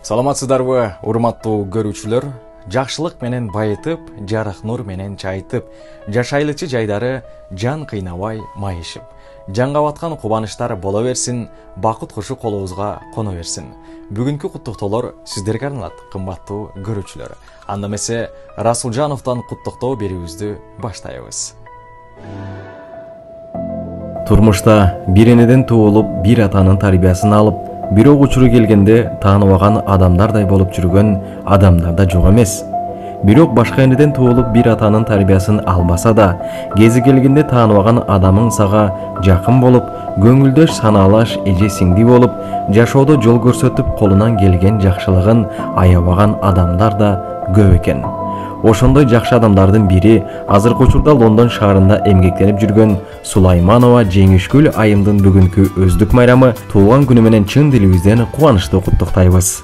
Саламатсыздарбы, урматтуу көрүүчүлөр? Жакшылык менен байытып, жарык нур менен чайытып, жашайлычы жайдары жан кыйнабай майышып. Жанга баткан кубанычтар боло берсин, бакыт кушу колубузга коно берсин. Бүгүнкү куттуктоолор сиздерге арналат, кымбаттуу көрүүчүлөр. Анда эмесе Расулжановдон куттуктоо берүүбүздү баштайбыз. Турмушта бир энеден туулуп, бир атанын тарбиясын алып, бирок учуру келгенде тааныбаган адамдардай болуп жүргөн адамдар да жок эмес. Бирок башка энеден туулуп бир атанын тарбиясын албаса да, кези келгенде тааныбаган адамың сага жакын болуп, көңүлдөш санаалаш эже сиңди болуп, жашоодо жол көрсөтүп колунан келген жакшылыгын аябаган адамдар да көп экен. Ошондой жакшы адамдардын бири азыркы учурда Лондон шаарында эмгектенип жүргөн Сулайманова Жеңишгүл айымдын бүгүнкү өздүк майрамы. Туулган күнү менен чын дилибизден кубанычтуу куттуктайбыз.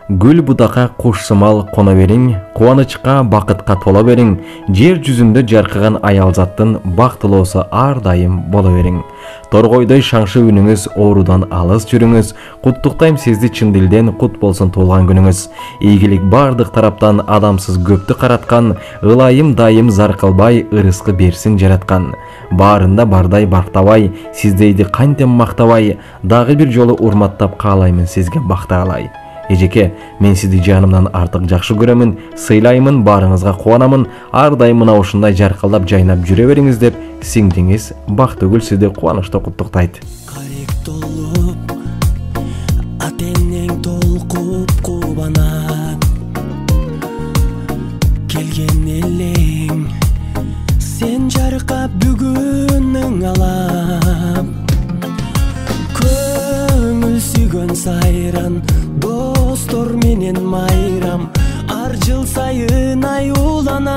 Гүл бутакка куш сымал коно бериң, кубанычка бакытка тола бериң, жер жүзүндө жаркыган аялзаттын бактылоосу ар дайым боло бериң. Торгойдой шаңшы үнүңүз оорудан алыс жүрүңүз. Куттуктайм сизди чын дилден, кут болсун туулган күнүңүз. Ийгилик бардык тараптан адамсыз көптү караткан, ылайым дайым зар кылбай, ырыскы берсин жараткан. Баарында бардай бактабай, сиздейди кантем мактабай, дагы бир жолу урматтап каалаймын сизге бактаалай. Эжеке, мен сизди жанымдан артык жакшы көрөмүн, сыйлаймын, баарыңызга кубанамын, ар дайым мына ушундай жаркылдап жайнап жүрө бериңиз деп сиңдиңиз Бактыгүл сизди кубанычта куттуктайт. Карек толуп, атенең толкуп кубанат, келген элең, сен жаркап бүгүнүң алап, көңүл сүйгөн сайран, достор менен майрам, ар жыл сайын аюуланат.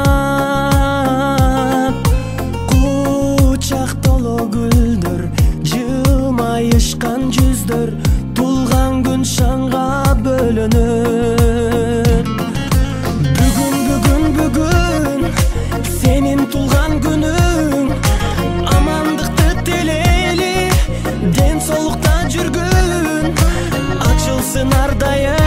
Кучак толо гүлдөр, жылмайышкан жүздөр, тулган күн шаңга бөлөнөт. Бүгүн сенин тулган күнүң, амандыкты телели, ден соолукта жүргүн, ачылсын ар дайым